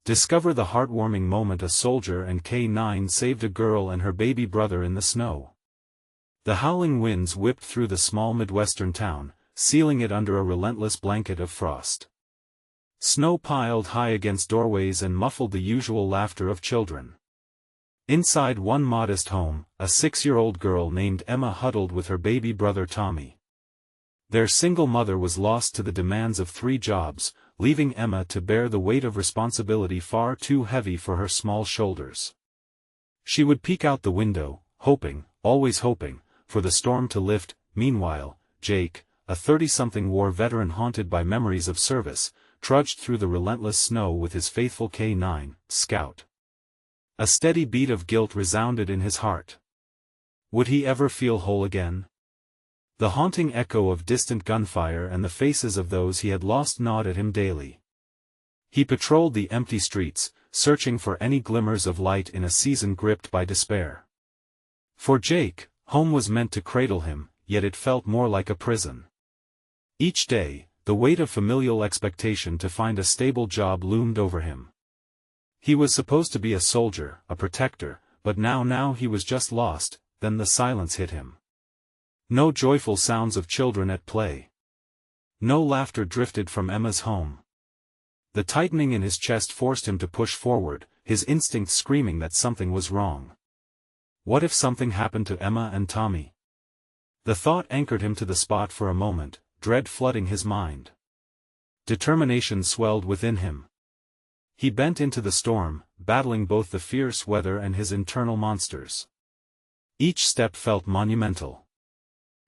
Discover the heartwarming moment: a soldier and K9 saved a girl and her baby brother in the snow. The howling winds whipped through the small Midwestern town, sealing it under a relentless blanket of frost. Snow piled high against doorways and muffled the usual laughter of children. Inside one modest home, a 6-year-old girl named Emma huddled with her baby brother Tommy. Their single mother was lost to the demands of 3 jobs, leaving Emma to bear the weight of responsibility far too heavy for her small shoulders. She would peek out the window, hoping, always hoping, for the storm to lift. Meanwhile, Jake, a 30-something war veteran haunted by memories of service, trudged through the relentless snow with his faithful K9 Scout. A steady beat of guilt resounded in his heart. Would he ever feel whole again? The haunting echo of distant gunfire and the faces of those he had lost gnawed at him daily. He patrolled the empty streets, searching for any glimmers of light in a season gripped by despair. For Jake, home was meant to cradle him, yet it felt more like a prison. Each day, the weight of familial expectation to find a stable job loomed over him. He was supposed to be a soldier, a protector, but now he was just lost. Then the silence hit him. No joyful sounds of children at play. No laughter drifted from Emma's home. The tightening in his chest forced him to push forward, his instincts screaming that something was wrong. What if something happened to Emma and Tommy? The thought anchored him to the spot for a moment, dread flooding his mind. Determination swelled within him. He bent into the storm, battling both the fierce weather and his internal monsters. Each step felt monumental.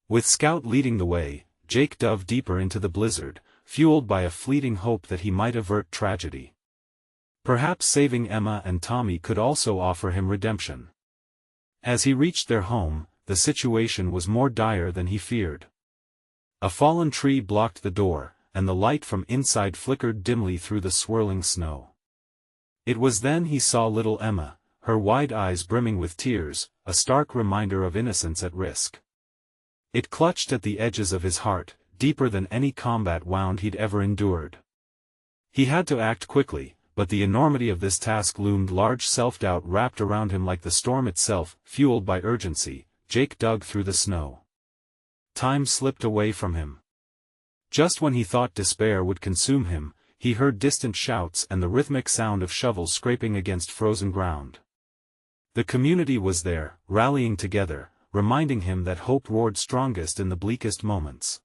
With Scout leading the way, Jake dove deeper into the blizzard, fueled by a fleeting hope that he might avert tragedy. Perhaps saving Emma and Tommy could also offer him redemption. As he reached their home, the situation was more dire than he feared. A fallen tree blocked the door, and the light from inside flickered dimly through the swirling snow. It was then he saw little Emma, her wide eyes brimming with tears, a stark reminder of innocence at risk. It clutched at the edges of his heart, deeper than any combat wound he'd ever endured. He had to act quickly, but the enormity of this task loomed large. Self-doubt wrapped around him like the storm itself. Fueled by urgency, Jake dug through the snow. Time slipped away from him. Just when he thought despair would consume him, he heard distant shouts and the rhythmic sound of shovels scraping against frozen ground. The community was there, rallying together, reminding him that hope roared strongest in the bleakest moments.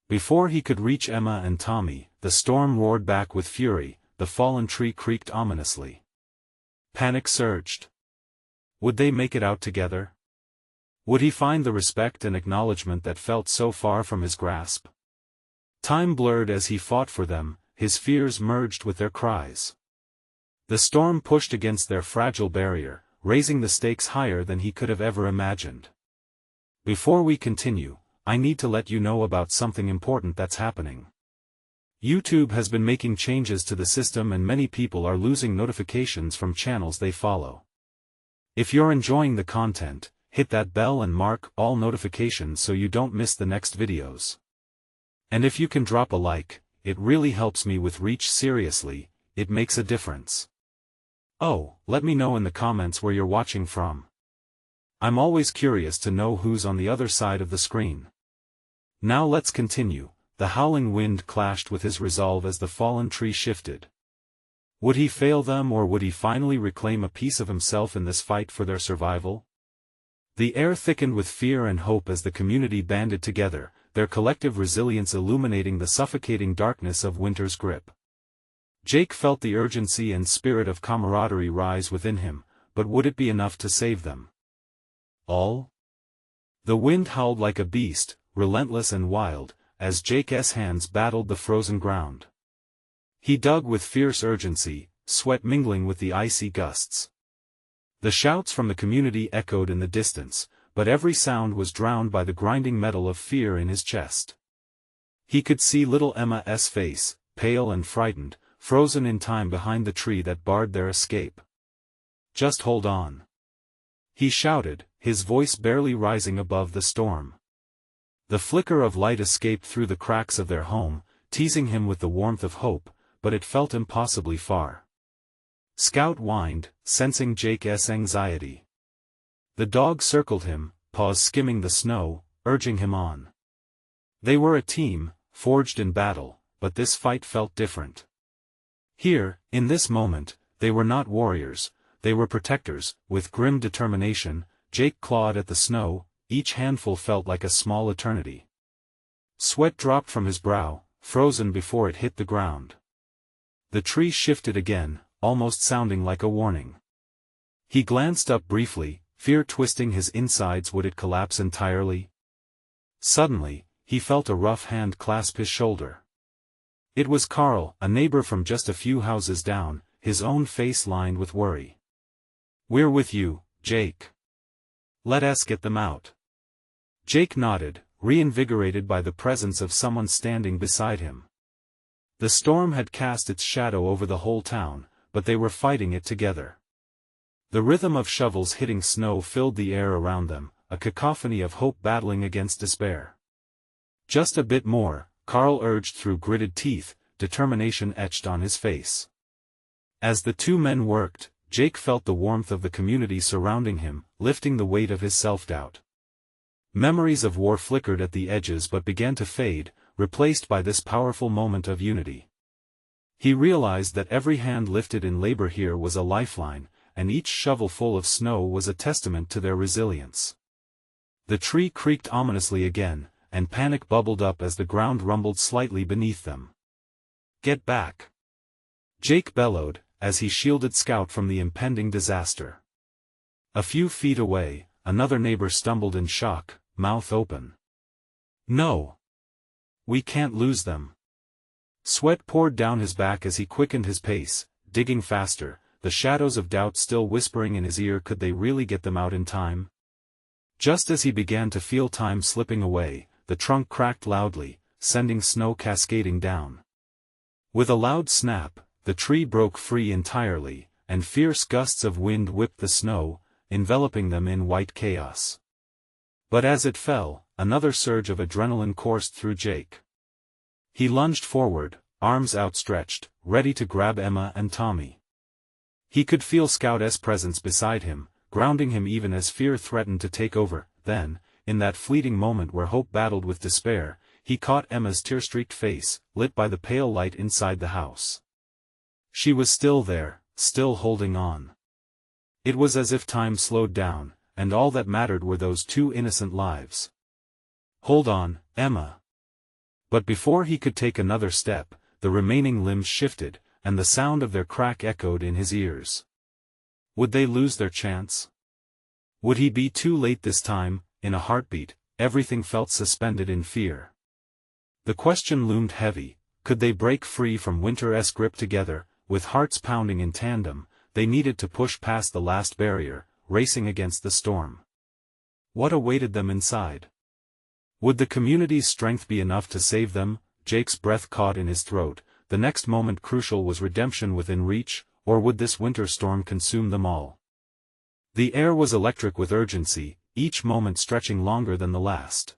Before he could reach Emma and Tommy, the storm roared back with fury. The fallen tree creaked ominously. Panic surged. Would they make it out together? Would he find the respect and acknowledgement that felt so far from his grasp? Time blurred as he fought for them, his fears merged with their cries. The storm pushed against their fragile barrier, raising the stakes higher than he could have ever imagined. Before we continue, I need to let you know about something important that's happening. YouTube has been making changes to the system and many people are losing notifications from channels they follow. If you're enjoying the content, hit that bell and mark all notifications so you don't miss the next videos. And if you can drop a like, it really helps me with reach. Seriously, it makes a difference. Oh, let me know in the comments where you're watching from. I'm always curious to know who's on the other side of the screen. Now let's continue. The howling wind clashed with his resolve as the fallen tree shifted. Would he fail them, or would he finally reclaim a piece of himself in this fight for their survival? The air thickened with fear and hope as the community banded together, their collective resilience illuminating the suffocating darkness of winter's grip. Jake felt the urgency and spirit of camaraderie rise within him, but would it be enough to save them all? The wind howled like a beast, relentless and wild, as Jake's hands battled the frozen ground. He dug with fierce urgency, sweat mingling with the icy gusts. The shouts from the community echoed in the distance, but every sound was drowned by the grinding metal of fear in his chest. He could see little Emma's face, pale and frightened, frozen in time behind the tree that barred their escape. "Just hold on," he shouted, his voice barely rising above the storm. The flicker of light escaped through the cracks of their home, teasing him with the warmth of hope, but it felt impossibly far. Scout whined, sensing Jake's anxiety. The dog circled him, paws skimming the snow, urging him on. They were a team, forged in battle, but this fight felt different. Here, in this moment, they were not warriors, they were protectors. With grim determination, Jake clawed at the snow, each handful felt like a small eternity. Sweat dropped from his brow, frozen before it hit the ground. The tree shifted again, almost sounding like a warning. He glanced up briefly, fear twisting his insides. Would it collapse entirely? Suddenly, he felt a rough hand clasp his shoulder. It was Carl, a neighbor from just a few houses down, his own face lined with worry. "We're with you, Jake. Let us get them out." Jake nodded, reinvigorated by the presence of someone standing beside him. The storm had cast its shadow over the whole town, but they were fighting it together. The rhythm of shovels hitting snow filled the air around them, a cacophony of hope battling against despair. "Just a bit more," Carl urged through gritted teeth, determination etched on his face. As the two men worked, Jake felt the warmth of the community surrounding him, lifting the weight of his self-doubt. Memories of war flickered at the edges but began to fade, replaced by this powerful moment of unity. He realized that every hand lifted in labor here was a lifeline, and each shovelful of snow was a testament to their resilience. The tree creaked ominously again, and panic bubbled up as the ground rumbled slightly beneath them. "Get back!" Jake bellowed, as he shielded Scout from the impending disaster. A few feet away, another neighbor stumbled in shock, mouth open. "No! We can't lose them!" Sweat poured down his back as he quickened his pace, digging faster, the shadows of doubt still whispering in his ear. Could they really get them out in time? Just as he began to feel time slipping away, the trunk cracked loudly, sending snow cascading down. With a loud snap, the tree broke free entirely, and fierce gusts of wind whipped the snow, enveloping them in white chaos. But as it fell, another surge of adrenaline coursed through Jake. He lunged forward, arms outstretched, ready to grab Emma and Tommy. He could feel Scout's presence beside him, grounding him even as fear threatened to take over. Then, in that fleeting moment where hope battled with despair, he caught Emma's tear-streaked face, lit by the pale light inside the house. She was still there, still holding on. It was as if time slowed down, and all that mattered were those two innocent lives. "Hold on, Emma." But before he could take another step, the remaining limbs shifted, and the sound of their crack echoed in his ears. Would they lose their chance? Would he be too late this time? In a heartbeat, everything felt suspended in fear. The question loomed heavy: could they break free from Winter's grip together? With hearts pounding in tandem, they needed to push past the last barrier, racing against the storm. What awaited them inside? Would the community's strength be enough to save them? Jake's breath caught in his throat. The next moment crucial. Was redemption within reach, or would this winter storm consume them all? The air was electric with urgency, each moment stretching longer than the last.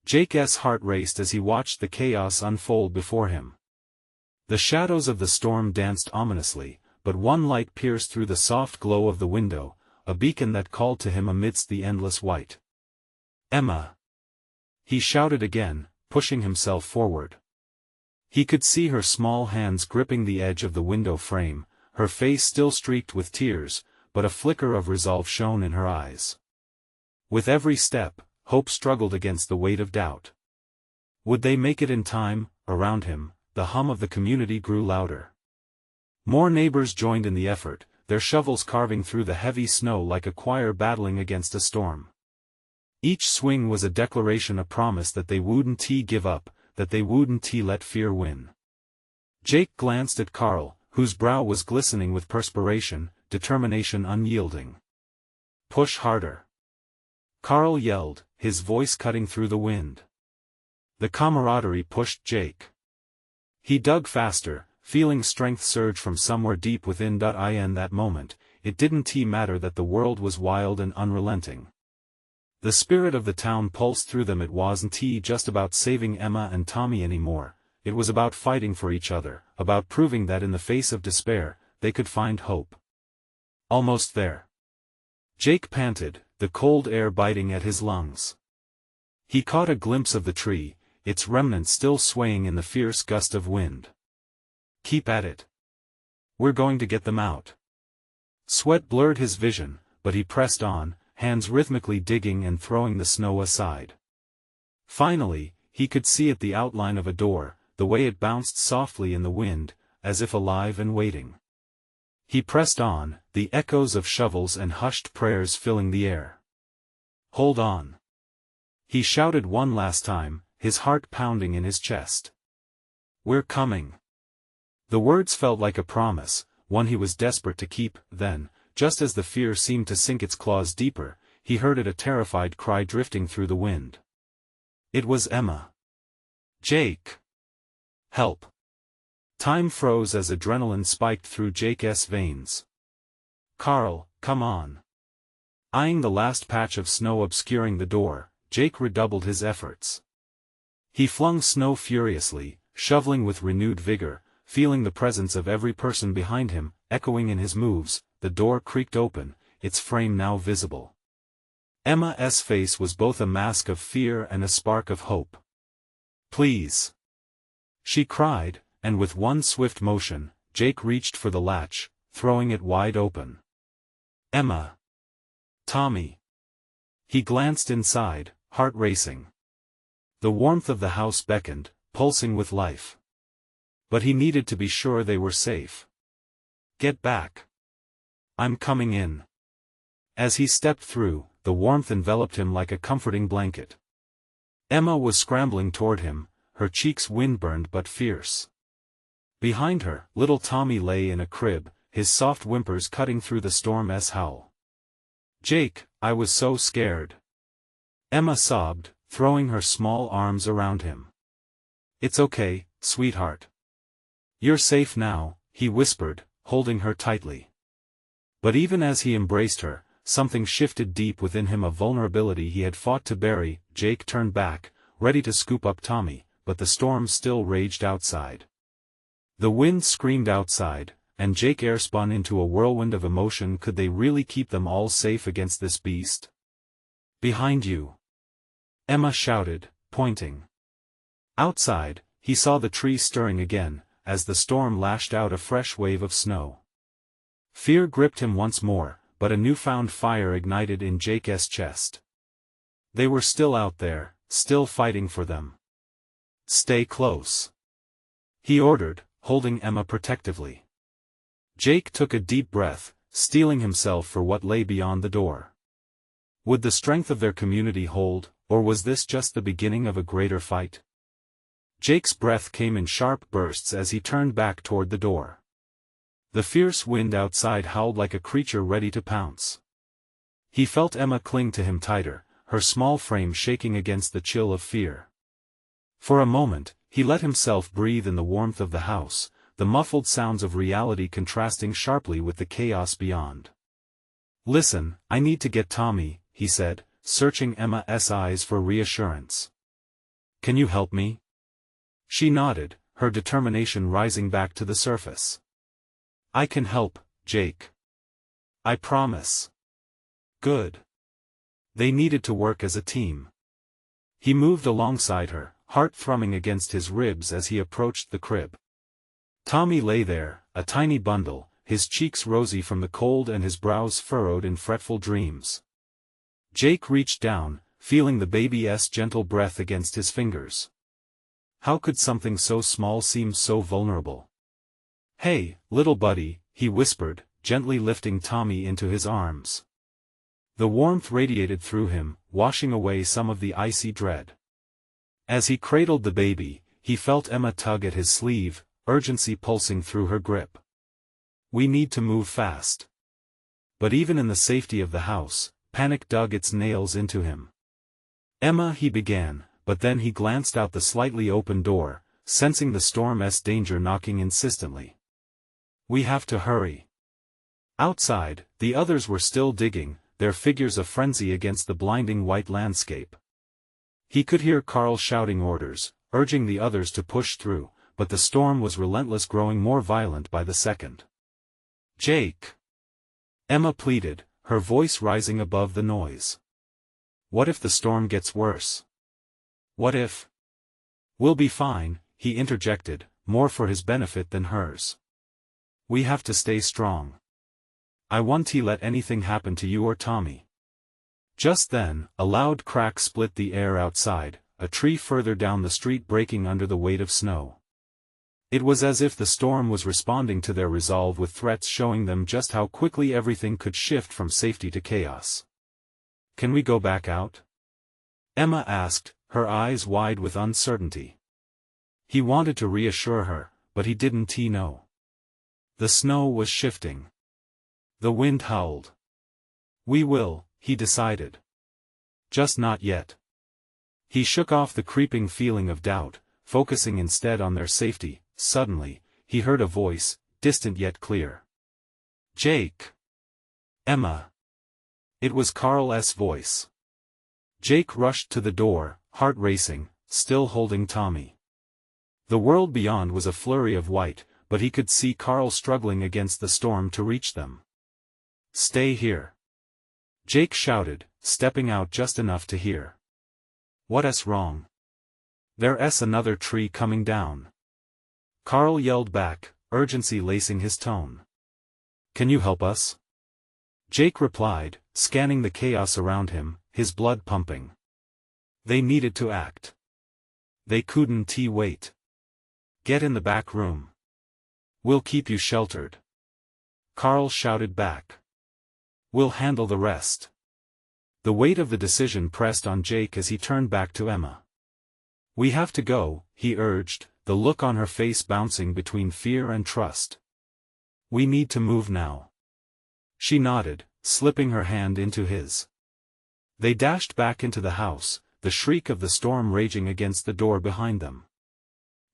Jake's heart raced as he watched the chaos unfold before him. The shadows of the storm danced ominously, but one light pierced through the soft glow of the window, a beacon that called to him amidst the endless white. "Emma!" He shouted again, pushing himself forward. He could see her small hands gripping the edge of the window frame, her face still streaked with tears, but a flicker of resolve shone in her eyes. With every step, hope struggled against the weight of doubt. Would they make it in time? Around him, the hum of the community grew louder. More neighbors joined in the effort, their shovels carving through the heavy snow like a choir battling against a storm. Each swing was a declaration, a promise that they wouldn't give up, that they wouldn't let fear win. Jake glanced at Carl, whose brow was glistening with perspiration, determination unyielding. "Push harder!" Carl yelled, his voice cutting through the wind. The camaraderie pushed Jake. He dug faster, feeling strength surge from somewhere deep within. In that moment, it didn't matter that the world was wild and unrelenting. The spirit of the town pulsed through them. It wasn't just about saving Emma and Tommy anymore, it was about fighting for each other, about proving that in the face of despair, they could find hope. Almost there. Jake panted, the cold air biting at his lungs. He caught a glimpse of the tree, its remnants still swaying in the fierce gust of wind. Keep at it. We're going to get them out. Sweat blurred his vision, but he pressed on, hands rhythmically digging and throwing the snow aside. Finally, he could see at the outline of a door, the way it bounced softly in the wind, as if alive and waiting. He pressed on, the echoes of shovels and hushed prayers filling the air. Hold on. He shouted one last time, his heart pounding in his chest. We're coming. The words felt like a promise, one he was desperate to keep. Then, just as the fear seemed to sink its claws deeper, he heard a terrified cry drifting through the wind. It was Emma. Jake! Help! Time froze as adrenaline spiked through Jake's veins. Carl, come on. Eyeing the last patch of snow obscuring the door, Jake redoubled his efforts. He flung snow furiously, shoveling with renewed vigor, feeling the presence of every person behind him, echoing in his moves. The door creaked open, its frame now visible. Emma's face was both a mask of fear and a spark of hope. Please! She cried, and with one swift motion, Jake reached for the latch, throwing it wide open. Emma! Tommy! He glanced inside, heart racing. The warmth of the house beckoned, pulsing with life. But he needed to be sure they were safe. Get back. I'm coming in. As he stepped through, the warmth enveloped him like a comforting blanket. Emma was scrambling toward him, her cheeks windburned but fierce. Behind her, little Tommy lay in a crib, his soft whimpers cutting through the storm's howl. Jake, I was so scared. Emma sobbed, throwing her small arms around him. It's okay, sweetheart. You're safe now, he whispered, holding her tightly. But even as he embraced her, something shifted deep within him, a vulnerability he had fought to bury. Jake turned back, ready to scoop up Tommy, but the storm still raged outside. The wind screamed outside, and Jake airspun into a whirlwind of emotion. Could they really keep them all safe against this beast? Behind you! Emma shouted, pointing. Outside, he saw the tree stirring again, as the storm lashed out a fresh wave of snow. Fear gripped him once more, but a newfound fire ignited in Jake's chest. They were still out there, still fighting for them. Stay close. He ordered, holding Emma protectively. Jake took a deep breath, steeling himself for what lay beyond the door. Would the strength of their community hold, or was this just the beginning of a greater fight? Jake's breath came in sharp bursts as he turned back toward the door. The fierce wind outside howled like a creature ready to pounce. He felt Emma cling to him tighter, her small frame shaking against the chill of fear. For a moment, he let himself breathe in the warmth of the house, the muffled sounds of reality contrasting sharply with the chaos beyond. Listen, I need to get Tommy, he said, searching Emma's eyes for reassurance. Can you help me? She nodded, her determination rising back to the surface. I can help, Jake. I promise. Good. They needed to work as a team. He moved alongside her, heart thrumming against his ribs as he approached the crib. Tommy lay there, a tiny bundle, his cheeks rosy from the cold and his brows furrowed in fretful dreams. Jake reached down, feeling the baby's gentle breath against his fingers. How could something so small seem so vulnerable? Hey, little buddy, he whispered, gently lifting Tommy into his arms. The warmth radiated through him, washing away some of the icy dread. As he cradled the baby, he felt Emma tug at his sleeve, urgency pulsing through her grip. We need to move fast. But even in the safety of the house, panic dug its nails into him. Emma, he began, but then he glanced out the slightly open door, sensing the storm's danger knocking insistently. We have to hurry. Outside, the others were still digging, their figures a frenzy against the blinding white landscape. He could hear Carl shouting orders, urging the others to push through, but the storm was relentless, growing more violent by the second. Jake! Emma pleaded, her voice rising above the noise. What if the storm gets worse? What if? We'll be fine, he interjected, more for his benefit than hers. We have to stay strong. I won't let anything happen to you or Tommy. Just then, a loud crack split the air outside, a tree further down the street breaking under the weight of snow. It was as if the storm was responding to their resolve with threats showing them just how quickly everything could shift from safety to chaos. Can we go back out? Emma asked, her eyes wide with uncertainty. He wanted to reassure her, but he didn't know. The snow was shifting. The wind howled. We will, he decided. Just not yet. He shook off the creeping feeling of doubt, focusing instead on their safety. Suddenly, he heard a voice, distant yet clear. Jake! Emma! It was Carl's voice. Jake rushed to the door, heart racing, still holding Tommy. The world beyond was a flurry of white, but he could see Carl struggling against the storm to reach them. Stay here! Jake shouted, stepping out just enough to hear. What's wrong? There's another tree coming down. Carl yelled back, urgency lacing his tone. Can you help us? Jake replied, scanning the chaos around him, his blood pumping. They needed to act. They couldn't wait. Get in the back room. We'll keep you sheltered. Carl shouted back. We'll handle the rest. The weight of the decision pressed on Jake as he turned back to Emma. We have to go, he urged, the look on her face bouncing between fear and trust. We need to move now. She nodded, slipping her hand into his. They dashed back into the house, the shriek of the storm raging against the door behind them.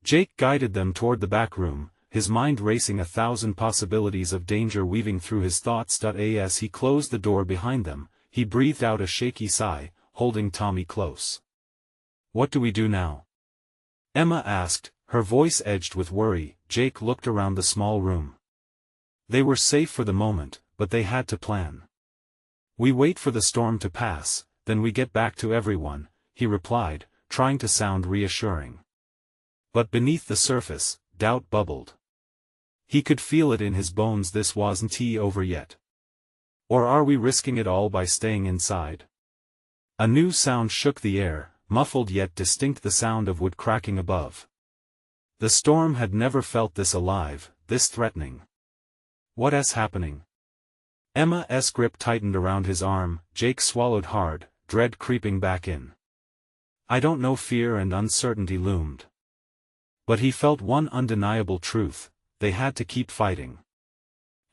Jake guided them toward the back room, his mind racing 1,000 possibilities of danger weaving through his thoughts. As he closed the door behind them, he breathed out a shaky sigh, holding Tommy close. What do we do now? Emma asked, her voice edged with worry. Jake looked around the small room. They were safe for the moment, but they had to plan. We wait for the storm to pass, then we get back to everyone, he replied, trying to sound reassuring. But beneath the surface, doubt bubbled. He could feel it in his bones. This wasn't over yet. Or are we risking it all by staying inside? A new sound shook the air, muffled yet distinct, the sound of wood cracking above. The storm had never felt this alive, this threatening. What's happening? Emma's grip tightened around his arm. Jake swallowed hard, dread creeping back in. I don't know. Fear and uncertainty loomed. But he felt one undeniable truth: they had to keep fighting.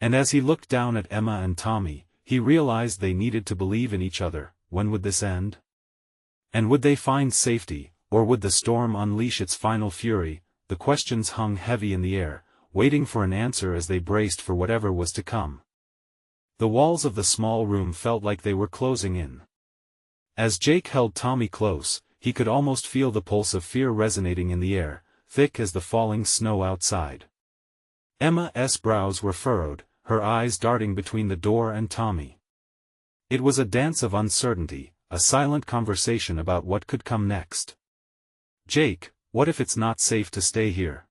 And as he looked down at Emma and Tommy, he realized they needed to believe in each other. When would this end? And would they find safety, or would the storm unleash its final fury? The questions hung heavy in the air, waiting for an answer as they braced for whatever was to come. The walls of the small room felt like they were closing in. As Jake held Tommy close, he could almost feel the pulse of fear resonating in the air, thick as the falling snow outside. Emma's brows were furrowed, her eyes darting between the door and Tommy. It was a dance of uncertainty, a silent conversation about what could come next. Jake, what if it's not safe to stay here?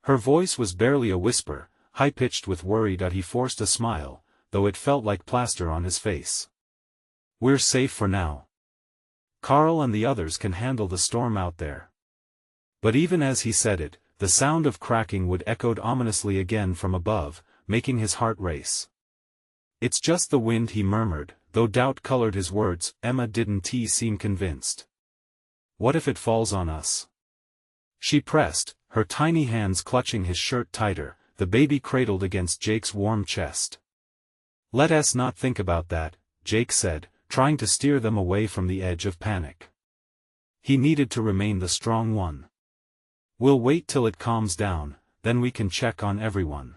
Her voice was barely a whisper, high-pitched with worry. He forced a smile, though it felt like plaster on his face. We're safe for now. Carl and the others can handle the storm out there. But even as he said it, the sound of cracking wood echoed ominously again from above, making his heart race. It's just the wind, he murmured, though doubt colored his words. Emma didn't seem convinced. What if it falls on us? She pressed, her tiny hands clutching his shirt tighter, the baby cradled against Jake's warm chest. Let us not think about that, Jake said, trying to steer them away from the edge of panic. He needed to remain the strong one. We'll wait till it calms down, then we can check on everyone.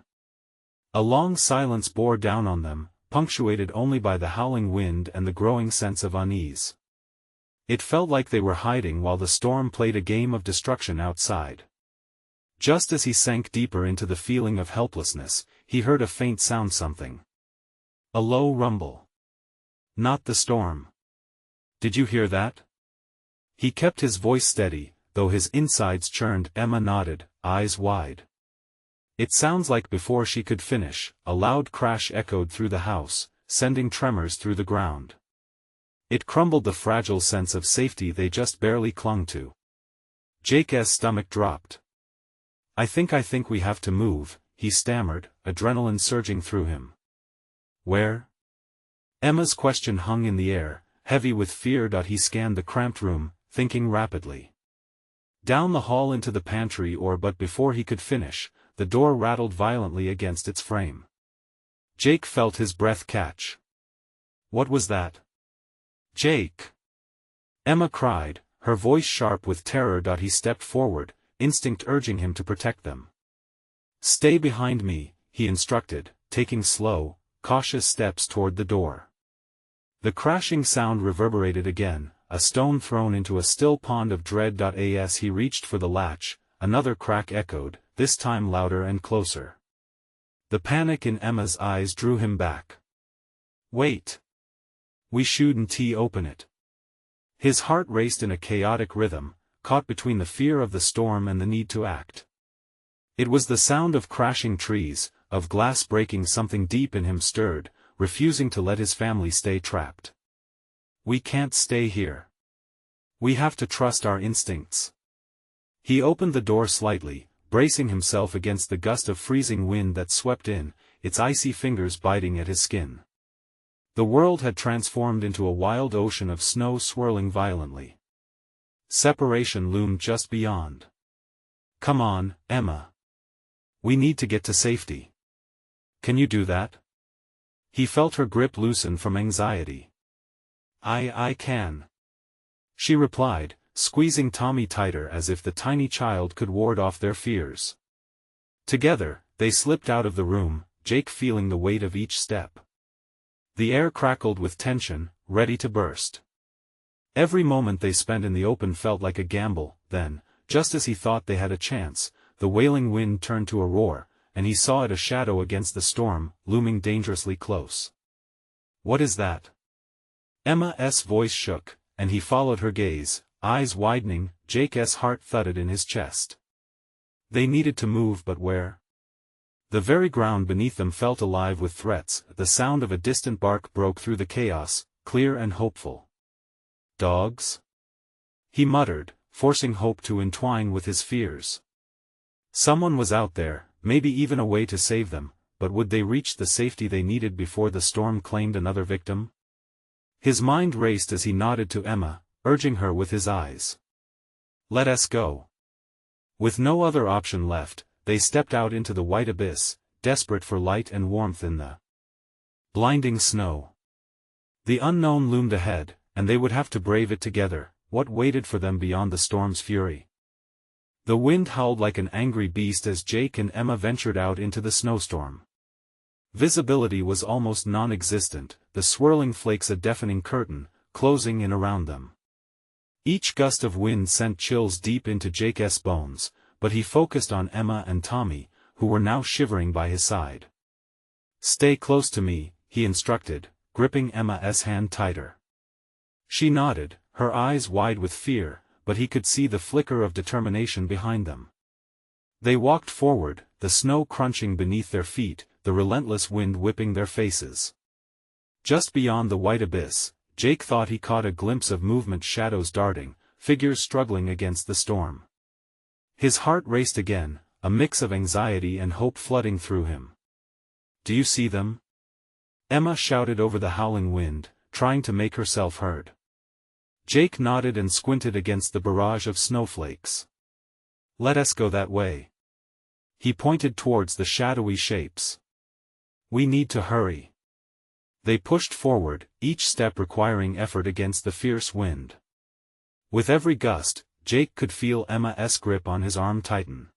A long silence bore down on them, punctuated only by the howling wind and the growing sense of unease. It felt like they were hiding while the storm played a game of destruction outside. Just as he sank deeper into the feeling of helplessness, he heard a faint sound, something. A low rumble. Not the storm. Did you hear that? He kept his voice steady, though his insides churned. Emma nodded, eyes wide. It sounds like. Before she could finish, a loud crash echoed through the house, sending tremors through the ground. It crumbled the fragile sense of safety they just barely clung to. Jake's stomach dropped. I think we have to move," he stammered, adrenaline surging through him. Where? Emma's question hung in the air, heavy with fear. He scanned the cramped room, thinking rapidly. Down the hall into the pantry, but before he could finish, the door rattled violently against its frame. Jake felt his breath catch. What was that? Jake! Emma cried, her voice sharp with terror. He stepped forward, instinct urging him to protect them. Stay behind me, he instructed, taking slow, cautious steps toward the door. The crashing sound reverberated again, a stone thrown into a still pond of dread. As he reached for the latch, another crack echoed, this time louder and closer. The panic in Emma's eyes drew him back. Wait! We shouldn't open it. His heart raced in a chaotic rhythm, caught between the fear of the storm and the need to act. It was the sound of crashing trees, of glass breaking. Something deep in him stirred, refusing to let his family stay trapped. We can't stay here. We have to trust our instincts. He opened the door slightly, bracing himself against the gust of freezing wind that swept in, its icy fingers biting at his skin. The world had transformed into a wild ocean of snow swirling violently. Separation loomed just beyond. Come on, Emma. We need to get to safety. Can you do that? He felt her grip loosen from anxiety. I can. She replied, squeezing Tommy tighter as if the tiny child could ward off their fears. Together, they slipped out of the room, Jake feeling the weight of each step. The air crackled with tension, ready to burst. Every moment they spent in the open felt like a gamble. Then, just as he thought they had a chance, the wailing wind turned to a roar, and he saw it, a shadow against the storm, looming dangerously close. What is that? Emma's voice shook, and he followed her gaze, eyes widening. Jake's heart thudded in his chest. They needed to move, but where? The very ground beneath them felt alive with threats. The sound of a distant bark broke through the chaos, clear and hopeful. Dogs? He muttered, forcing hope to entwine with his fears. Someone was out there, maybe even a way to save them, but would they reach the safety they needed before the storm claimed another victim? His mind raced as he nodded to Emma, urging her with his eyes. Let us go. With no other option left, they stepped out into the white abyss, desperate for light and warmth in the blinding snow. The unknown loomed ahead, and they would have to brave it together. What waited for them beyond the storm's fury? The wind howled like an angry beast as Jake and Emma ventured out into the snowstorm. Visibility was almost non-existent, the swirling flakes a deafening curtain, closing in around them. Each gust of wind sent chills deep into Jake's bones, but he focused on Emma and Tommy, who were now shivering by his side. Stay close to me, he instructed, gripping Emma's hand tighter. She nodded, her eyes wide with fear, but he could see the flicker of determination behind them. They walked forward, the snow crunching beneath their feet, the relentless wind whipping their faces. Just beyond the white abyss, Jake thought he caught a glimpse of movement, shadows darting, figures struggling against the storm. His heart raced again, a mix of anxiety and hope flooding through him. Do you see them? Emma shouted over the howling wind, trying to make herself heard. Jake nodded and squinted against the barrage of snowflakes. Let us go that way. He pointed towards the shadowy shapes. We need to hurry. They pushed forward, each step requiring effort against the fierce wind. With every gust, Jake could feel Emma's grip on his arm tighten.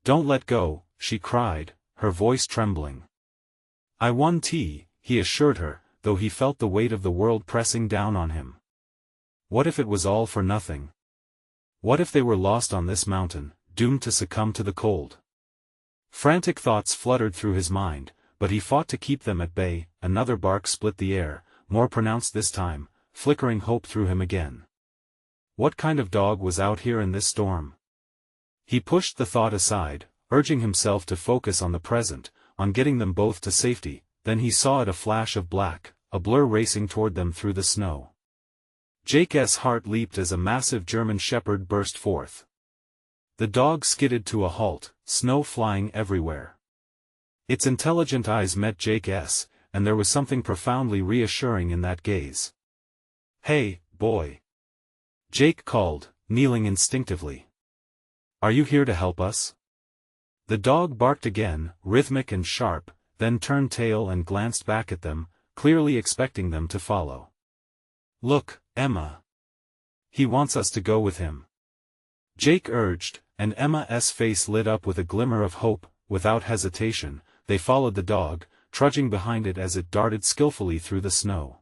Don't let go, she cried, her voice trembling. I won, he assured her, though he felt the weight of the world pressing down on him. What if it was all for nothing? What if they were lost on this mountain, doomed to succumb to the cold? Frantic thoughts fluttered through his mind, but he fought to keep them at bay. Another bark split the air, more pronounced this time, flickering hope through him again. What kind of dog was out here in this storm? He pushed the thought aside, urging himself to focus on the present, on getting them both to safety. Then he saw it, a flash of black, a blur racing toward them through the snow. Jake's heart leaped as a massive German shepherd burst forth. The dog skidded to a halt, snow flying everywhere. Its intelligent eyes met Jake's, and there was something profoundly reassuring in that gaze. "Hey, boy!" Jake called, kneeling instinctively. "Are you here to help us?" The dog barked again, rhythmic and sharp, then turned tail and glanced back at them, clearly expecting them to follow. "Look, Emma. He wants us to go with him," Jake urged, and Emma's face lit up with a glimmer of hope. Without hesitation, they followed the dog, trudging behind it as it darted skillfully through the snow.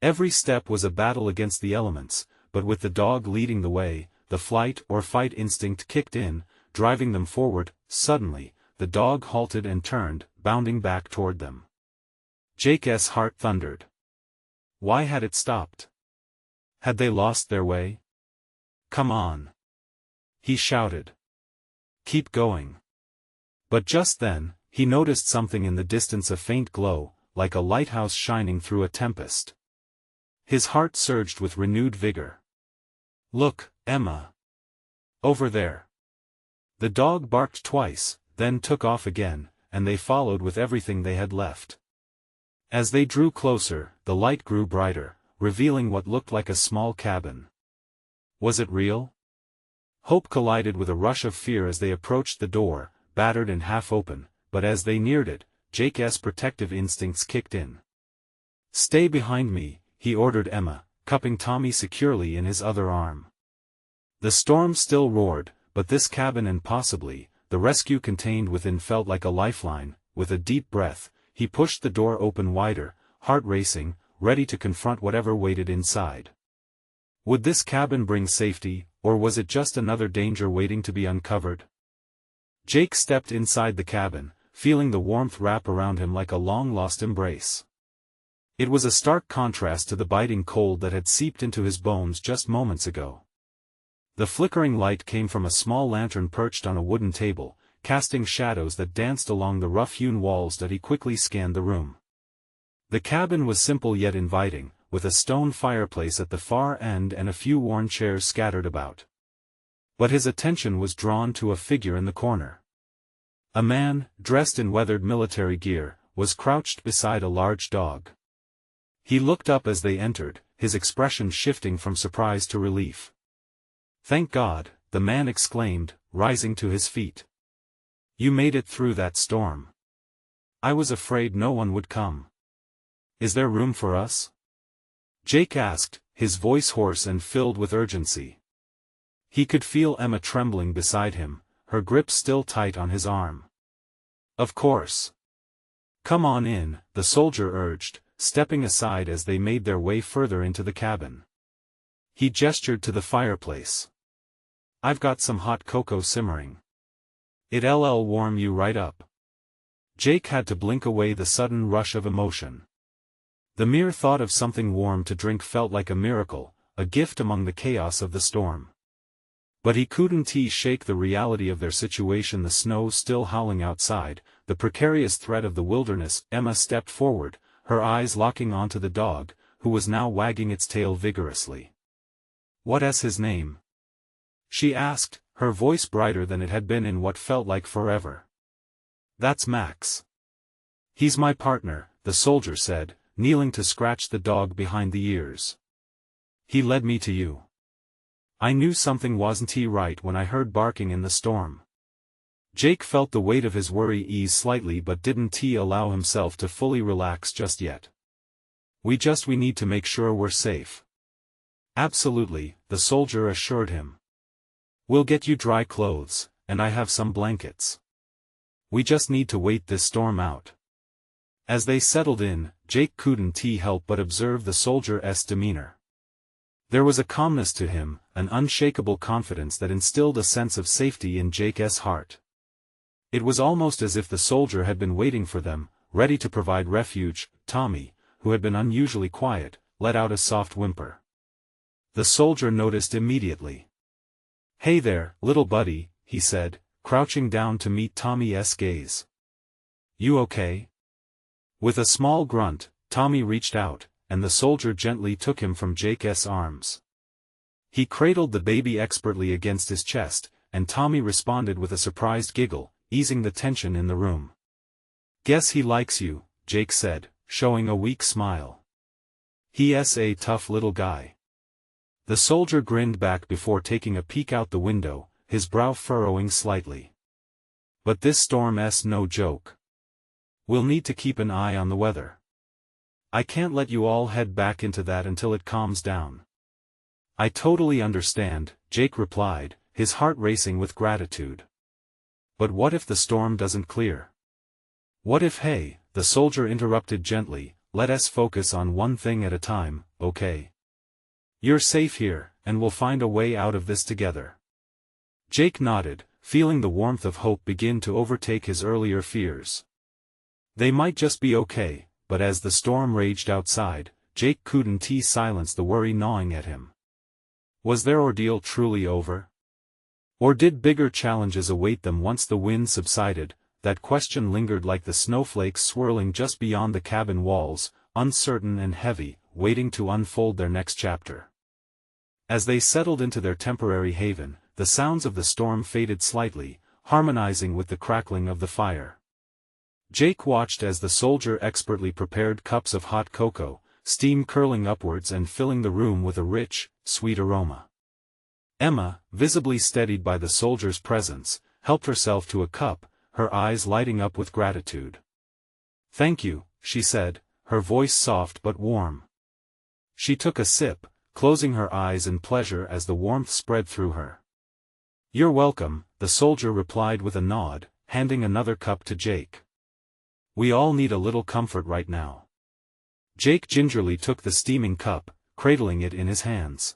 Every step was a battle against the elements, but with the dog leading the way, the flight or fight instinct kicked in, driving them forward. Suddenly, the dog halted and turned, bounding back toward them. Jake's heart thundered. Why had it stopped? Had they lost their way? "Come on!" he shouted. "Keep going." But just then, he noticed something in the distance, a faint glow, like a lighthouse shining through a tempest. His heart surged with renewed vigor. "Look, Emma! Over there!" The dog barked twice, then took off again, and they followed with everything they had left. As they drew closer, the light grew brighter, revealing what looked like a small cabin. Was it real? Hope collided with a rush of fear as they approached the door, battered and half open, but as they neared it, Jake's protective instincts kicked in. "Stay behind me," he ordered Emma, cupping Tommy securely in his other arm. The storm still roared, but this cabin and possibly the rescue contained within felt like a lifeline. With a deep breath, he pushed the door open wider, heart racing, ready to confront whatever waited inside. Would this cabin bring safety, or was it just another danger waiting to be uncovered? Jake stepped inside the cabin, feeling the warmth wrap around him like a long-lost embrace. It was a stark contrast to the biting cold that had seeped into his bones just moments ago. The flickering light came from a small lantern perched on a wooden table, casting shadows that danced along the rough-hewn walls as he quickly scanned the room. The cabin was simple yet inviting, with a stone fireplace at the far end and a few worn chairs scattered about. But his attention was drawn to a figure in the corner. A man, dressed in weathered military gear, was crouched beside a large dog. He looked up as they entered, his expression shifting from surprise to relief. "Thank God," the man exclaimed, rising to his feet. "You made it through that storm. I was afraid no one would come. Is there room for us?" Jake asked, his voice hoarse and filled with urgency. He could feel Emma trembling beside him, her grip still tight on his arm. "Of course. Come on in," the soldier urged, stepping aside as they made their way further into the cabin. He gestured to the fireplace. "I've got some hot cocoa simmering. It'll warm you right up." Jake had to blink away the sudden rush of emotion. The mere thought of something warm to drink felt like a miracle, a gift among the chaos of the storm. But he couldn't shake the reality of their situation, the snow still howling outside, the precarious threat of the wilderness. Emma stepped forward, her eyes locking onto the dog, who was now wagging its tail vigorously. "What's his name?" she asked, her voice brighter than it had been in what felt like forever. "That's Max. He's my partner," the soldier said, kneeling to scratch the dog behind the ears. "He led me to you. I knew something wasn't right when I heard barking in the storm." Jake felt the weight of his worry ease slightly, but didn't allow himself to fully relax just yet. We need to make sure we're safe." "Absolutely," the soldier assured him. "We'll get you dry clothes, and I have some blankets. We just need to wait this storm out." As they settled in, Jake couldn't help but observe the soldier's demeanor. There was a calmness to him, an unshakable confidence that instilled a sense of safety in Jake's heart. It was almost as if the soldier had been waiting for them, ready to provide refuge. Tommy, who had been unusually quiet, let out a soft whimper. The soldier noticed immediately. "Hey there, little buddy," he said, crouching down to meet Tommy's gaze. "You okay?" With a small grunt, Tommy reached out, and the soldier gently took him from Jake's arms. He cradled the baby expertly against his chest, and Tommy responded with a surprised giggle, easing the tension in the room. "Guess he likes you," Jake said, showing a weak smile. "He's a tough little guy." The soldier grinned back before taking a peek out the window, his brow furrowing slightly. "But this storm's no joke. We'll need to keep an eye on the weather. I can't let you all head back into that until it calms down." "I totally understand," Jake replied, his heart racing with gratitude. "But what if the storm doesn't clear? What if—" "Hey," the soldier interrupted gently, "let us focus on one thing at a time, okay? You're safe here, and we'll find a way out of this together." Jake nodded, feeling the warmth of hope begin to overtake his earlier fears. They might just be okay, but as the storm raged outside, Jake couldn't silence the worry gnawing at him. Was their ordeal truly over? Or did bigger challenges await them once the wind subsided? That question lingered like the snowflakes swirling just beyond the cabin walls, uncertain and heavy, waiting to unfold their next chapter. As they settled into their temporary haven, the sounds of the storm faded slightly, harmonizing with the crackling of the fire. Jake watched as the soldier expertly prepared cups of hot cocoa, steam curling upwards and filling the room with a rich, sweet aroma. Emma, visibly steadied by the soldier's presence, helped herself to a cup, her eyes lighting up with gratitude. "Thank you," she said, her voice soft but warm. She took a sip, closing her eyes in pleasure as the warmth spread through her. "You're welcome," the soldier replied with a nod, handing another cup to Jake. "We all need a little comfort right now." Jake gingerly took the steaming cup, cradling it in his hands.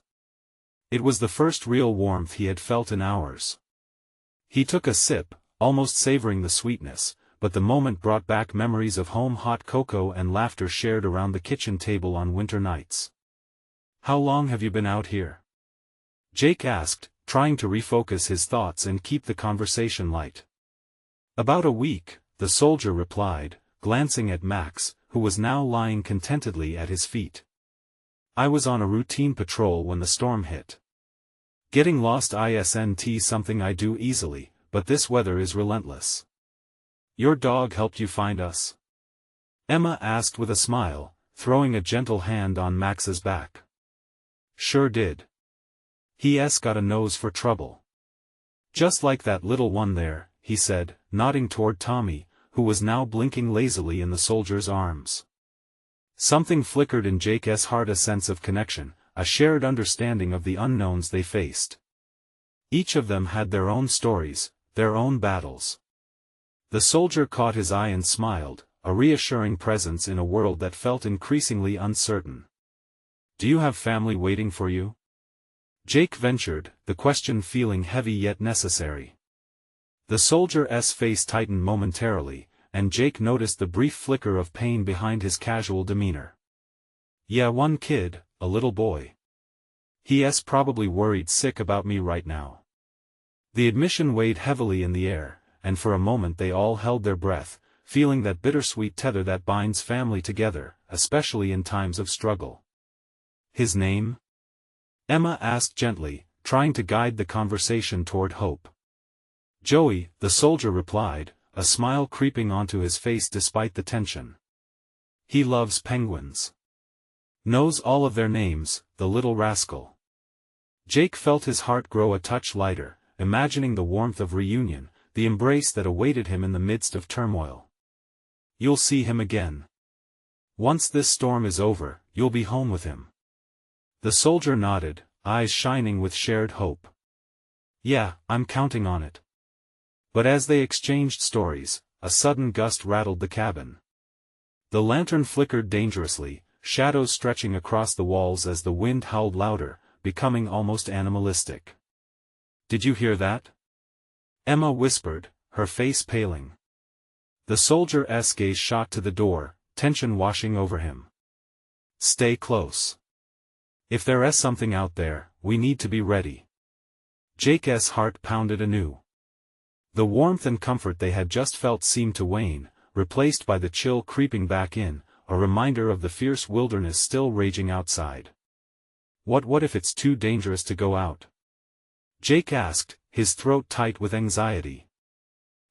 It was the first real warmth he had felt in hours. He took a sip, almost savoring the sweetness, but the moment brought back memories of home hot cocoa and laughter shared around the kitchen table on winter nights. "How long have you been out here?" Jake asked, trying to refocus his thoughts and keep the conversation light. "About a week," the soldier replied, glancing at Max, who was now lying contentedly at his feet. "I was on a routine patrol when the storm hit. Getting lost isn't something I do easily, but this weather is relentless." "Your dog helped you find us?" Emma asked with a smile, throwing a gentle hand on Max's back. "Sure did. He's got a nose for trouble. Just like that little one there," he said, nodding toward Tommy, who was now blinking lazily in the soldier's arms. Something flickered in Jake's heart, a sense of connection, a shared understanding of the unknowns they faced. Each of them had their own stories, their own battles. The soldier caught his eye and smiled, a reassuring presence in a world that felt increasingly uncertain. "Do you have family waiting for you?" Jake ventured, the question feeling heavy yet necessary. The soldier's face tightened momentarily, and Jake noticed the brief flicker of pain behind his casual demeanor. "Yeah, one kid, a little boy. He's probably worried sick about me right now." The admission weighed heavily in the air, and for a moment they all held their breath, feeling that bittersweet tether that binds family together, especially in times of struggle. "His name?" Emma asked gently, trying to guide the conversation toward hope. "Joey," the soldier replied, a smile creeping onto his face despite the tension. "He loves penguins. Knows all of their names, the little rascal." Jake felt his heart grow a touch lighter, imagining the warmth of reunion, the embrace that awaited him in the midst of turmoil. "You'll see him again. Once this storm is over, you'll be home with him." The soldier nodded, eyes shining with shared hope. "Yeah, I'm counting on it." But as they exchanged stories, a sudden gust rattled the cabin. The lantern flickered dangerously, shadows stretching across the walls as the wind howled louder, becoming almost animalistic. "Did you hear that?" Emma whispered, her face paling. The soldier's gaze shot to the door, tension washing over him. "Stay close. If there's something out there, we need to be ready." Jake's heart pounded anew. The warmth and comfort they had just felt seemed to wane, replaced by the chill creeping back in, a reminder of the fierce wilderness still raging outside. What if it's too dangerous to go out?" Jake asked, his throat tight with anxiety.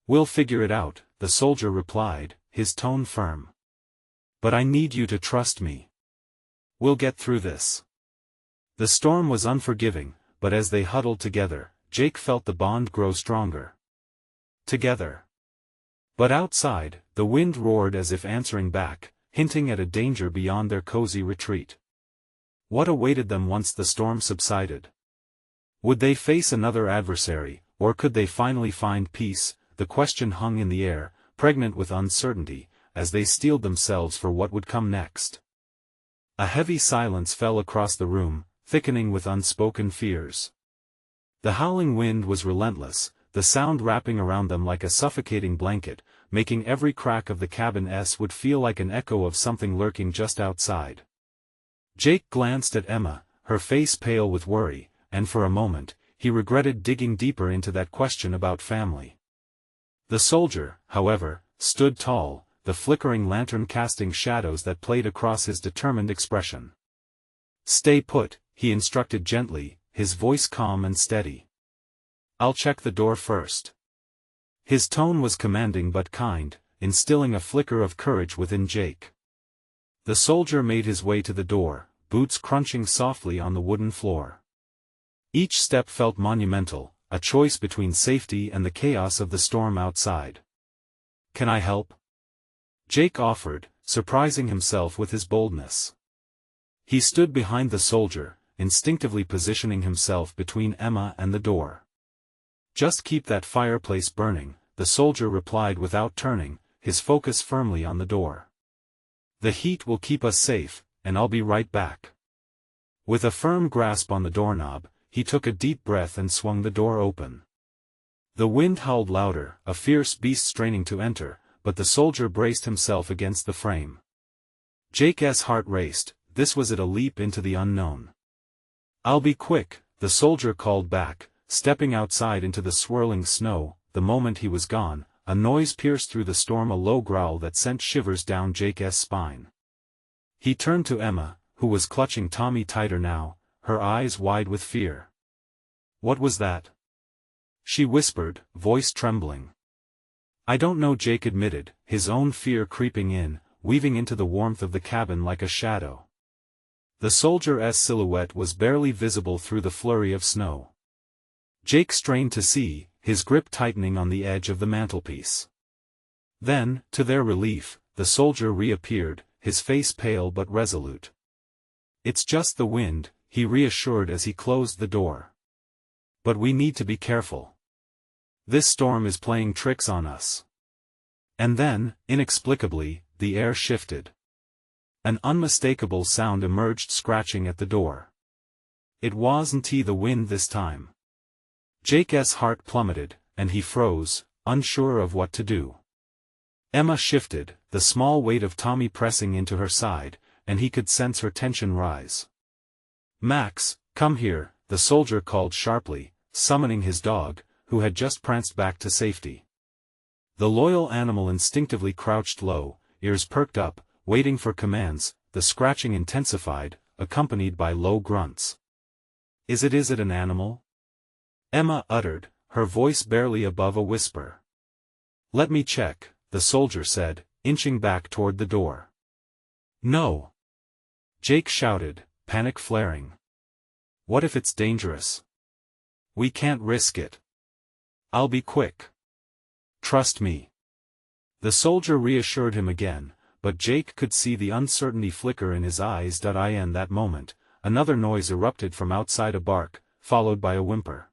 "We'll figure it out," the soldier replied, his tone firm. "But I need you to trust me. We'll get through this." The storm was unforgiving, but as they huddled together, Jake felt the bond grow stronger. Together. But outside, the wind roared as if answering back, hinting at a danger beyond their cozy retreat. What awaited them once the storm subsided? Would they face another adversary, or could they finally find peace? The question hung in the air, pregnant with uncertainty, as they steeled themselves for what would come next. A heavy silence fell across the room, thickening with unspoken fears. The howling wind was relentless, the sound wrapping around them like a suffocating blanket, making every crack of the cabin would feel like an echo of something lurking just outside. Jake glanced at Emma, her face pale with worry, and for a moment, he regretted digging deeper into that question about family. The soldier, however, stood tall, the flickering lantern casting shadows that played across his determined expression. "Stay put," he instructed gently, his voice calm and steady. "I'll check the door first." His tone was commanding but kind, instilling a flicker of courage within Jake. The soldier made his way to the door, boots crunching softly on the wooden floor. Each step felt monumental, a choice between safety and the chaos of the storm outside. "Can I help?" Jake offered, surprising himself with his boldness. He stood behind the soldier, instinctively positioning himself between Emma and the door. "Just keep that fireplace burning," the soldier replied without turning, his focus firmly on the door. "The heat will keep us safe, and I'll be right back." With a firm grasp on the doorknob, he took a deep breath and swung the door open. The wind howled louder, a fierce beast straining to enter, but the soldier braced himself against the frame. Jake's heart raced. This was it, a leap into the unknown. "I'll be quick," the soldier called back, stepping outside into the swirling snow. The moment he was gone, a noise pierced through the storm, a low growl that sent shivers down Jake's spine. He turned to Emma, who was clutching Tommy tighter now, her eyes wide with fear. "What was that?" she whispered, voice trembling. "I don't know," Jake admitted, his own fear creeping in, weaving into the warmth of the cabin like a shadow. The soldier's silhouette was barely visible through the flurry of snow. Jake strained to see, his grip tightening on the edge of the mantelpiece. Then, to their relief, the soldier reappeared, his face pale but resolute. "It's just the wind," he reassured as he closed the door. "But we need to be careful. This storm is playing tricks on us." And then, inexplicably, the air shifted. An unmistakable sound emerged, scratching at the door. It wasn't the wind this time. Jake's heart plummeted, and he froze, unsure of what to do. Emma shifted, the small weight of Tommy pressing into her side, and he could sense her tension rise. "Max, come here," the soldier called sharply, summoning his dog, who had just pranced back to safety. The loyal animal instinctively crouched low, ears perked up, waiting for commands. The scratching intensified, accompanied by low grunts. Is it an animal?" Emma uttered, her voice barely above a whisper. "Let me check," the soldier said, inching back toward the door. "No!" Jake shouted, panic flaring. "What if it's dangerous? We can't risk it." "I'll be quick. Trust me." The soldier reassured him again, but Jake could see the uncertainty flicker in his eyes. In that moment, another noise erupted from outside, a bark, followed by a whimper.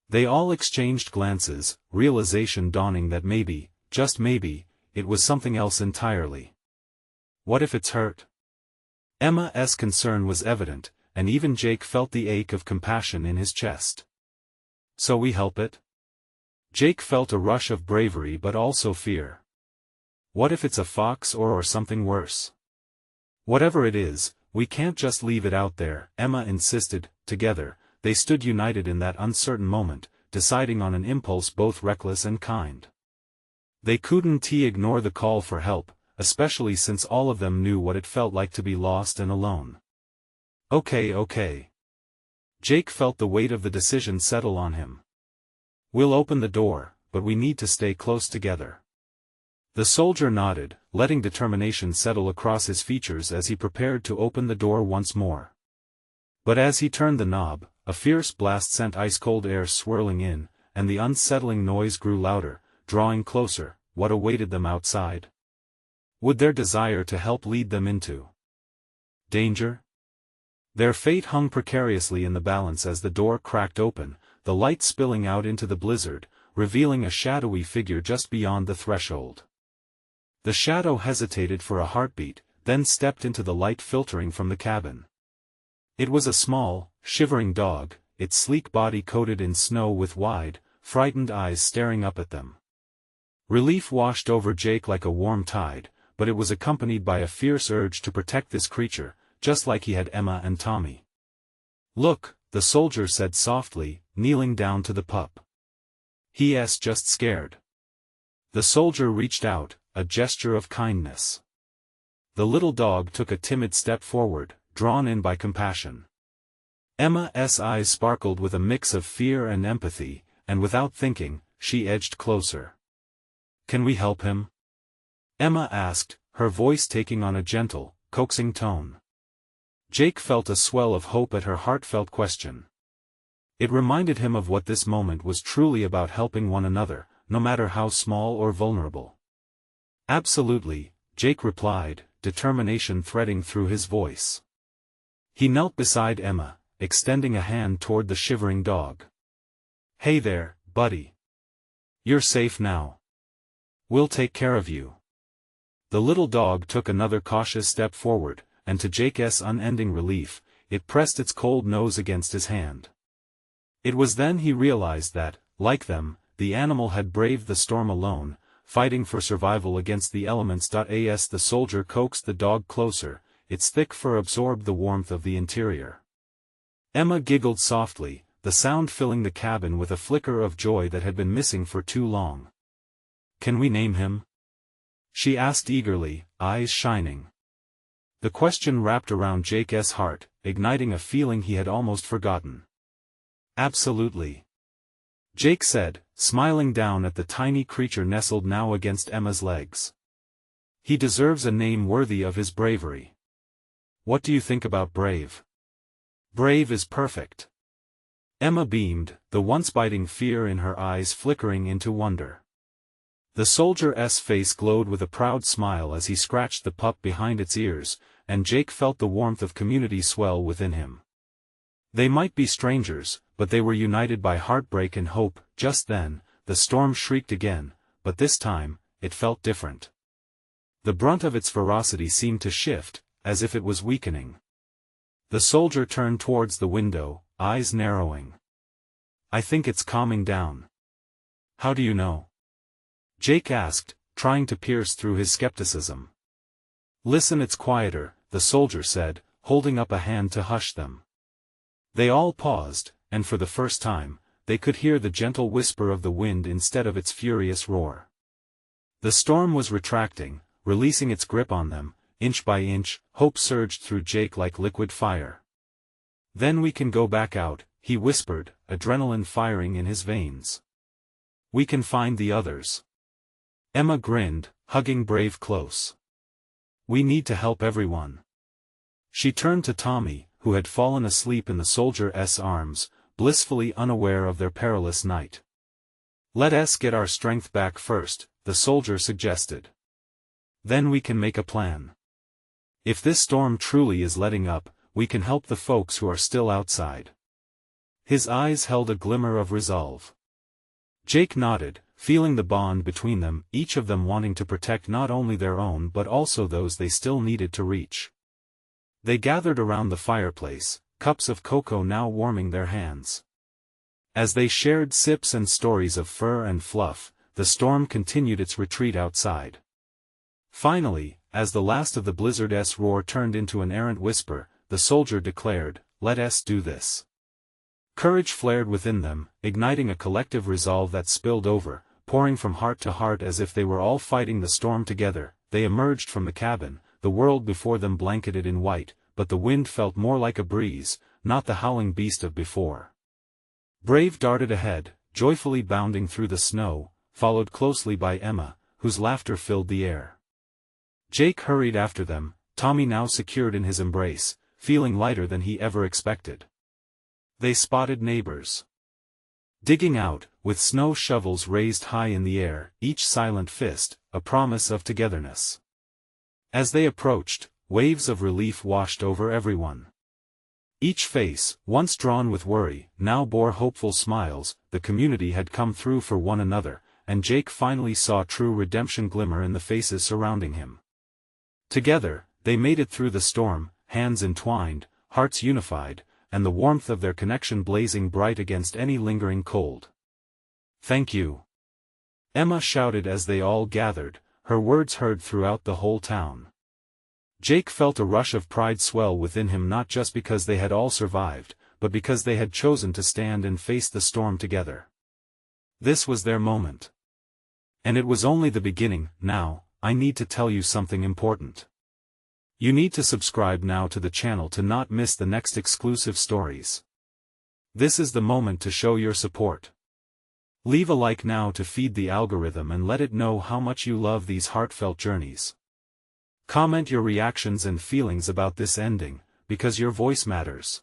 They all exchanged glances, realization dawning that maybe, just maybe, it was something else entirely. "What if it's hurt?" Emma's concern was evident, and even Jake felt the ache of compassion in his chest. "So we help it?" Jake felt a rush of bravery but also fear. What if it's a fox or something worse? Whatever it is, we can't just leave it out there, Emma insisted. Together, they stood united in that uncertain moment, deciding on an impulse both reckless and kind. They couldn't ignore the call for help, especially since all of them knew what it felt like to be lost and alone. Okay. Jake felt the weight of the decision settle on him. We'll open the door, but we need to stay close together. The soldier nodded, letting determination settle across his features as he prepared to open the door once more. But as he turned the knob, a fierce blast sent ice-cold air swirling in, and the unsettling noise grew louder, drawing closer. What awaited them outside? Would their desire to help lead them into danger? Their fate hung precariously in the balance as the door cracked open, the light spilling out into the blizzard, revealing a shadowy figure just beyond the threshold. The shadow hesitated for a heartbeat, then stepped into the light filtering from the cabin. It was a small, shivering dog, its sleek body coated in snow with wide, frightened eyes staring up at them. Relief washed over Jake like a warm tide, but it was accompanied by a fierce urge to protect this creature, just like he had Emma and Tommy. Look, the soldier said softly, kneeling down to the pup. He's just scared. The soldier reached out, a gesture of kindness. The little dog took a timid step forward, drawn in by compassion. Emma's eyes sparkled with a mix of fear and empathy, and without thinking, she edged closer. Can we help him? Emma asked, her voice taking on a gentle, coaxing tone. Jake felt a swell of hope at her heartfelt question. It reminded him of what this moment was truly about, helping one another, no matter how small or vulnerable. Absolutely, Jake replied, determination threading through his voice. He knelt beside Emma, extending a hand toward the shivering dog. Hey there, buddy. You're safe now. We'll take care of you. The little dog took another cautious step forward, and to Jake's unending relief, it pressed its cold nose against his hand. It was then he realized that, like them, the animal had braved the storm alone, fighting for survival against the elements. As the soldier coaxed the dog closer, its thick fur absorbed the warmth of the interior. Emma giggled softly, the sound filling the cabin with a flicker of joy that had been missing for too long. Can we name him? She asked eagerly, eyes shining. The question wrapped around Jake's heart, igniting a feeling he had almost forgotten. Absolutely. Jake said, smiling down at the tiny creature nestled now against Emma's legs. He deserves a name worthy of his bravery. What do you think about Brave? Brave is perfect. Emma beamed, the once biting fear in her eyes flickering into wonder. The soldier's face glowed with a proud smile as he scratched the pup behind its ears, and Jake felt the warmth of community swell within him. They might be strangers, but they were united by heartbreak and hope. Just then, the storm shrieked again, but this time, it felt different. The brunt of its ferocity seemed to shift, as if it was weakening. The soldier turned towards the window, eyes narrowing. I think it's calming down. How do you know? Jake asked, trying to pierce through his skepticism. Listen, it's quieter, the soldier said, holding up a hand to hush them. They all paused, and for the first time, they could hear the gentle whisper of the wind instead of its furious roar. The storm was retracting, releasing its grip on them, inch by inch. Hope surged through Jake like liquid fire. Then we can go back out, he whispered, adrenaline firing in his veins. We can find the others. Emma grinned, hugging Brave close. We need to help everyone. She turned to Tommy, who had fallen asleep in the soldier's arms, blissfully unaware of their perilous night. Let us get our strength back first, the soldier suggested. Then we can make a plan. If this storm truly is letting up, we can help the folks who are still outside. His eyes held a glimmer of resolve. Jake nodded, feeling the bond between them, each of them wanting to protect not only their own but also those they still needed to reach. They gathered around the fireplace, cups of cocoa now warming their hands. As they shared sips and stories of fur and fluff, the storm continued its retreat outside. Finally, as the last of the blizzard's roar turned into an errant whisper, the soldier declared, "Let us do this." Courage flared within them, igniting a collective resolve that spilled over, pouring from heart to heart as if they were all fighting the storm together. They emerged from the cabin, the world before them blanketed in white, but the wind felt more like a breeze, not the howling beast of before. Brave darted ahead, joyfully bounding through the snow, followed closely by Emma, whose laughter filled the air. Jake hurried after them, Tommy now secured in his embrace, feeling lighter than he ever expected. They spotted neighbors digging out, with snow shovels raised high in the air, each silent fist, a promise of togetherness. As they approached, waves of relief washed over everyone. Each face, once drawn with worry, now bore hopeful smiles. The community had come through for one another, and Jake finally saw true redemption glimmer in the faces surrounding him. Together, they made it through the storm, hands entwined, hearts unified, and the warmth of their connection blazing bright against any lingering cold. "Thank you," Emma shouted as they all gathered, her words heard throughout the whole town. Jake felt a rush of pride swell within him, not just because they had all survived, but because they had chosen to stand and face the storm together. This was their moment. And it was only the beginning. Now, I need to tell you something important. You need to subscribe now to the channel to not miss the next exclusive stories. This is the moment to show your support. Leave a like now to feed the algorithm and let it know how much you love these heartfelt journeys. Comment your reactions and feelings about this ending, because your voice matters.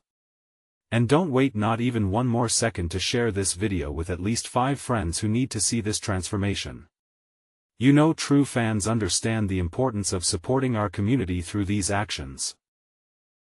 And don't wait not even one more second to share this video with at least 5 friends who need to see this transformation. You know, true fans understand the importance of supporting our community through these actions.